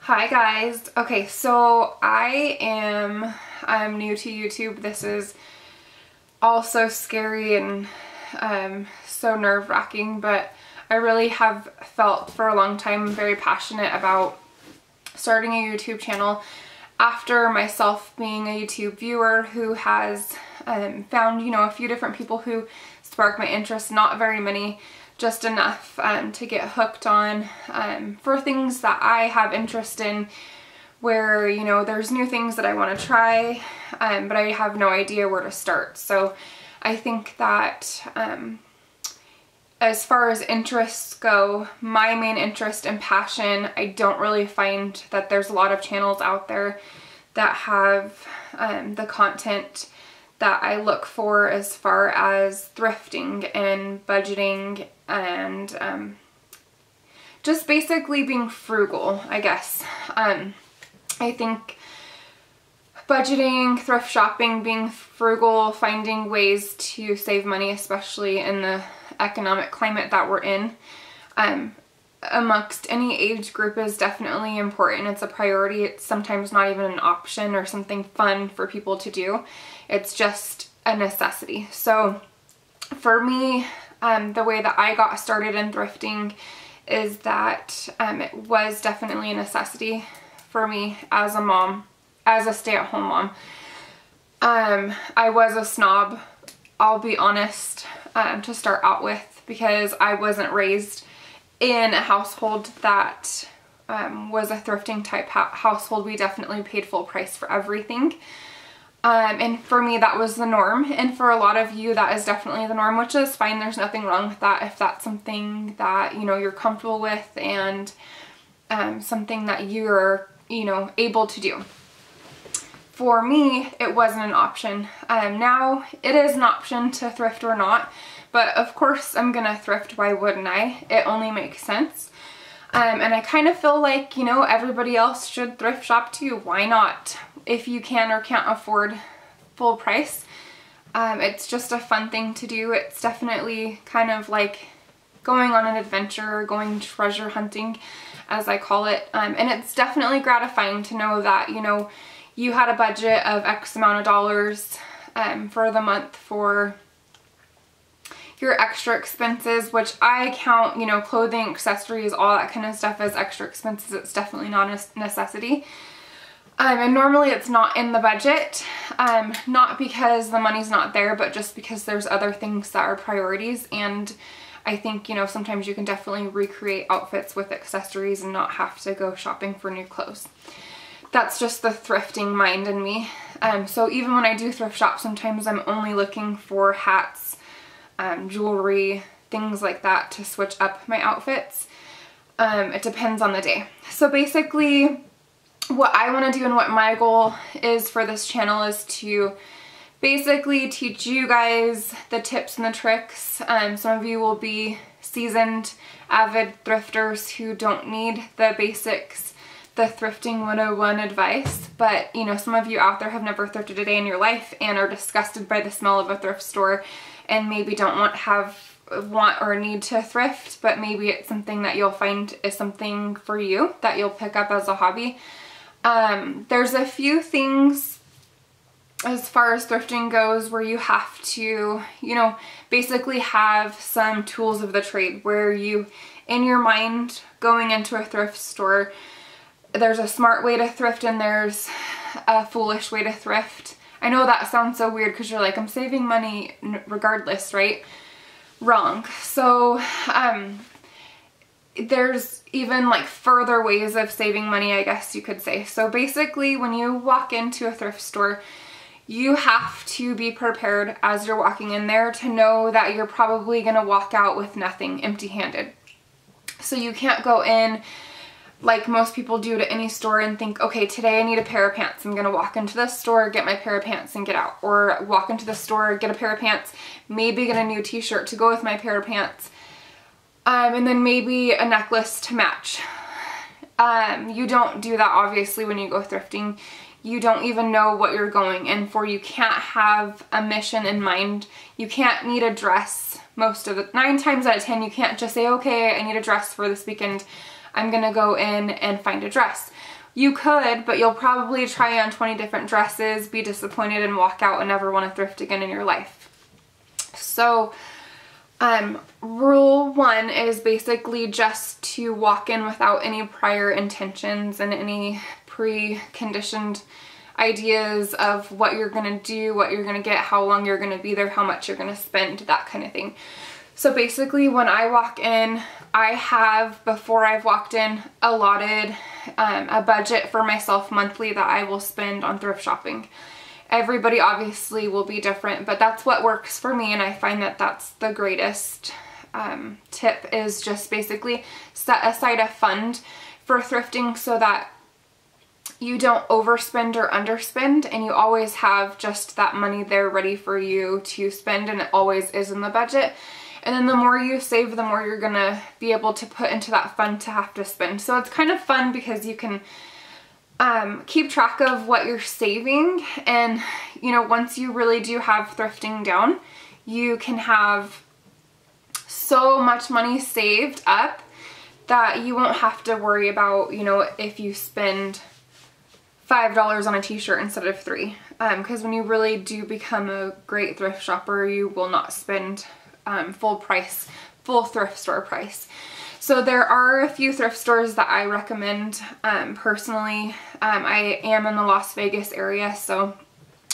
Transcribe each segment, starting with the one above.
Hi guys. Okay, so I'm new to YouTube. This is all so scary and so nerve-wracking, but I really have felt for a long time very passionate about starting a YouTube channel after myself being a YouTube viewer who has found, a few different people who sparked my interest, not very many, just enough to get hooked on for things that I have interest in, where there's new things that I want to try, but I have no idea where to start. So I think that as far as interests go, my main interest and passion, I don't really find that there's a lot of channels out there that have the content that I look for as far as thrifting and budgeting and just basically being frugal, I guess. I think budgeting, thrift shopping, being frugal, finding ways to save money, especially in the economic climate that we're in, amongst any age group is definitely important. It's a priority. It's sometimes not even an option or something fun for people to do. It's just a necessity. So for me, the way that I got started in thrifting is that it was definitely a necessity for me as a mom, as a stay-at-home mom. I was a snob, I'll be honest, to start out with, because I wasn't raised in a household that was a thrifting type household. We definitely paid full price for everything. And for me, that was the norm. And for a lot of you, that is definitely the norm, which is fine. There's nothing wrong with that if that's something that, you're comfortable with and something that you're, able to do. For me, it wasn't an option. Now it is an option to thrift or not, but of course I'm gonna thrift. Why wouldn't I? It only makes sense. And I kind of feel like, everybody else should thrift shop too. Why not? If you can or can't afford full price. It's just a fun thing to do. It's definitely kind of like going on an adventure, going treasure hunting, as I call it. And it's definitely gratifying to know that, you had a budget of X amount of dollars for the month for your extra expenses, which I count, clothing, accessories, all that kind of stuff as extra expenses. It's definitely not a necessity. And normally it's not in the budget, not because the money's not there, but just because there's other things that are priorities. And I think, sometimes you can definitely recreate outfits with accessories and not have to go shopping for new clothes. That's just the thrifting mind in me. So even when I do thrift shop, sometimes I'm only looking for hats, jewelry, things like that to switch up my outfits. It depends on the day. So basically, what I want to do and what my goal is for this channel is to basically teach you guys the tips and the tricks. Some of you will be seasoned, avid thrifters who don't need the basics, the thrifting 101 advice, but some of you out there have never thrifted a day in your life and are disgusted by the smell of a thrift store and maybe don't want or need to thrift, but maybe it's something that you'll find is something for you that you'll pick up as a hobby. There's a few things as far as thrifting goes where you have to, basically have some tools of the trade where you, in your mind, going into a thrift store, there's a smart way to thrift and there's a foolish way to thrift. I know that sounds so weird because you're like, I'm saving money regardless, right? Wrong. So, there's even like further ways of saving money, I guess you could say. So basically, when you walk into a thrift store, you have to be prepared as you're walking in there to know that you're probably going to walk out with nothing, empty-handed. So you can't go in like most people do to any store and think, okay, today I need a pair of pants. I'm going to walk into the store, get my pair of pants and get out. Or walk into the store, get a pair of pants, maybe get a new t-shirt to go with my pair of pants. And then maybe a necklace to match. You don't do that obviously when you go thrifting. You don't even know what you're going in for. You can't have a mission in mind. You can't need a dress most of the 9 times out of 10. You can't just say, okay, I need a dress for this weekend. I'm gonna go in and find a dress. You could, but you'll probably try on 20 different dresses, be disappointed, and walk out and never want to thrift again in your life. So rule 1 is basically just to walk in without any prior intentions and any preconditioned ideas of what you're going to do, what you're going to get, how long you're going to be there, how much you're going to spend, that kind of thing. So basically when I walk in, I have, before I've walked in, allotted a budget for myself monthly that I will spend on thrift shopping. Everybody obviously will be different, but that's what works for me, and I find that that's the greatest tip, is just basically set aside a fund for thrifting so that you don't overspend or underspend, and you always have just that money there ready for you to spend, and it always is in the budget. And then the more you save, the more you're gonna be able to put into that fund to have to spend. So it's kind of fun because you can keep track of what you're saving, and you know, once you really do have thrifting down, you can have so much money saved up that you won't have to worry about, you know, if you spend $5 on a t-shirt instead of $3. Because when you really do become a great thrift shopper, you will not spend full price, full thrift store price. So there are a few thrift stores that I recommend personally. I am in the Las Vegas area, so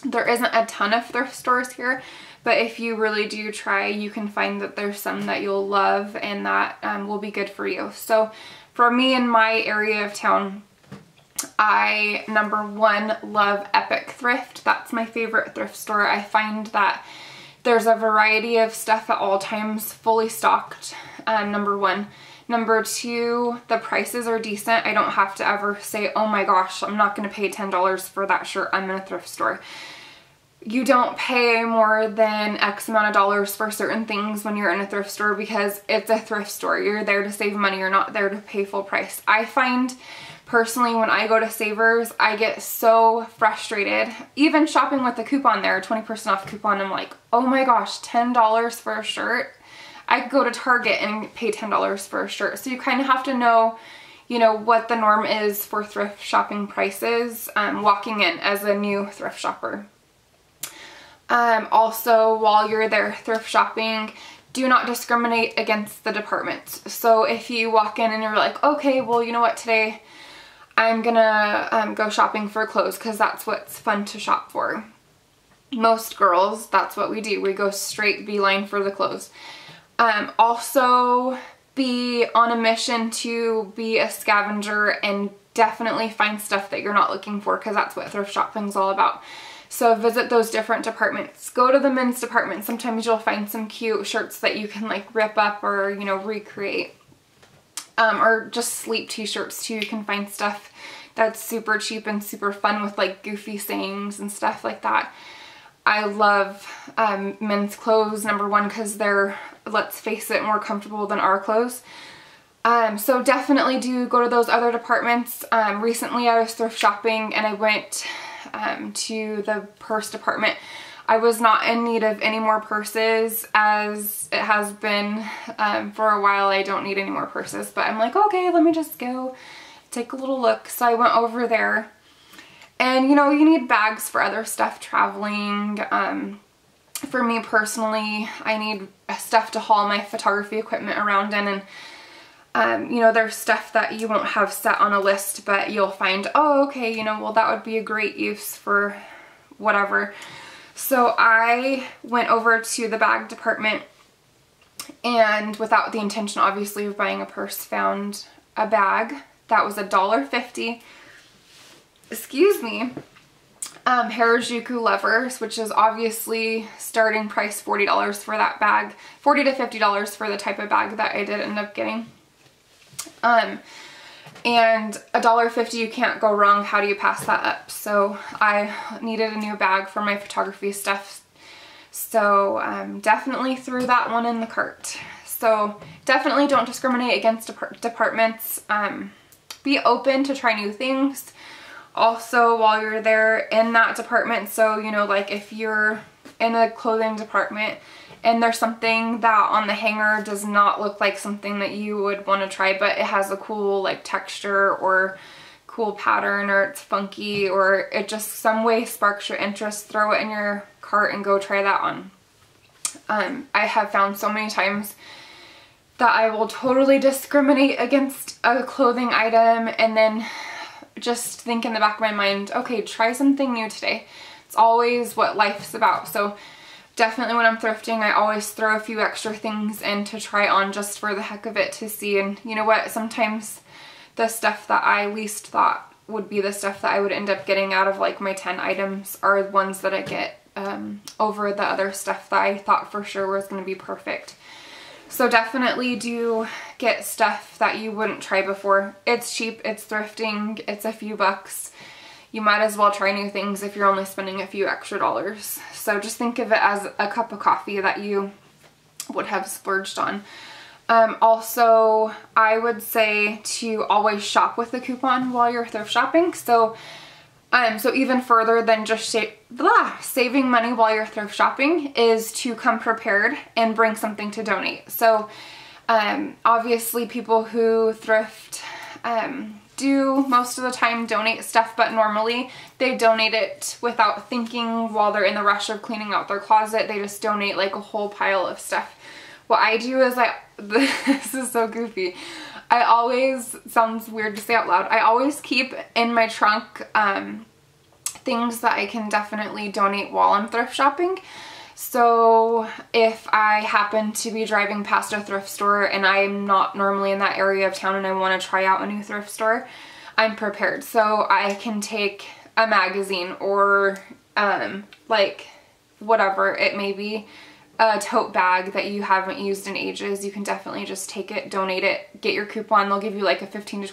there isn't a ton of thrift stores here, but if you really do try, you can find that there's some that you'll love and that will be good for you. So for me in my area of town, I, number 1, love Epic Thrift. That's my favorite thrift store. I find that there's a variety of stuff at all times, fully stocked, number 1. Number 2, the prices are decent. I don't have to ever say, oh my gosh, I'm not going to pay $10 for that shirt. I'm in a thrift store. You don't pay more than X amount of dollars for certain things when you're in a thrift store because it's a thrift store. You're there to save money. You're not there to pay full price. I find personally when I go to Savers, I get so frustrated. Even shopping with the coupon there, 20% off coupon, I'm like, oh my gosh, $10 for a shirt? I could go to Target and pay $10 for a shirt. So you kind of have to know, you know, what the norm is for thrift shopping prices walking in as a new thrift shopper. Also, while you're there thrift shopping, do not discriminate against the departments. So if you walk in and you're like, okay, well, you know what, today I'm gonna go shopping for clothes because that's what's fun to shop for. Most girls, that's what we do. We go straight beeline for the clothes. Also be on a mission to be a scavenger and definitely find stuff that you're not looking for, because that's what thrift shopping is all about. So visit those different departments. Go to the men's department. Sometimes you'll find some cute shirts that you can like rip up or, you know, recreate. Or just sleep t-shirts too. You can find stuff that's super cheap and super fun with like goofy sayings and stuff like that. I love men's clothes, number 1, because they're, let's face it, more comfortable than our clothes. So definitely do go to those other departments. Recently I was thrift shopping and I went to the purse department. I was not in need of any more purses, as it has been for a while. I don't need any more purses, but I'm like, okay, let me just go take a little look. So I went over there. And you know, you need bags for other stuff traveling. For me personally, I need stuff to haul my photography equipment around in, and you know, there's stuff that you won't have set on a list, but you'll find, oh, okay, you know, well, that would be a great use for whatever. So I went over to the bag department and, without the intention obviously of buying a purse, found a bag that was $1.50. Excuse me, Harajuku levers, which is obviously starting price $40 for that bag, $40 to $50 for the type of bag that I did end up getting. And $1.50, you can't go wrong. How do you pass that up? So I needed a new bag for my photography stuff, so definitely threw that one in the cart. So definitely don't discriminate against departments. Be open to try new things. Also, while you're there in that department, so you know, like if you're in a clothing department and there's something that on the hanger does not look like something that you would want to try, but it has a cool like texture or cool pattern or it's funky or it just some way sparks your interest, throw it in your cart and go try that on. I have found so many times that I will totally discriminate against a clothing item and then just think in the back of my mind, okay, try something new today. It's always what life's about. So definitely when I'm thrifting, I always throw a few extra things in to try on just for the heck of it to see. And you know what? Sometimes the stuff that I least thought would be the stuff that I would end up getting out of like my 10 items are the ones that I get over the other stuff that I thought for sure was going to be perfect. So definitely do get stuff that you wouldn't try before. It's cheap, it's thrifting, it's a few bucks. You might as well try new things if you're only spending a few extra dollars. So just think of it as a cup of coffee that you would have splurged on. Also, I would say to always shop with a coupon while you're thrift shopping. So even further than just saving money while you're thrift shopping is to come prepared and bring something to donate. So obviously people who thrift do most of the time donate stuff, but normally they donate it without thinking while they're in the rush of cleaning out their closet. They just donate like a whole pile of stuff. What I do is this is so goofy. I always, sounds weird to say out loud, I always keep in my trunk things that I can definitely donate while I'm thrift shopping. So if I happen to be driving past a thrift store and I'm not normally in that area of town and I want to try out a new thrift store, I'm prepared. So I can take a magazine or like whatever it may be, a tote bag that you haven't used in ages. You can definitely just take it, donate it, get your coupon. They'll give you like a 15 to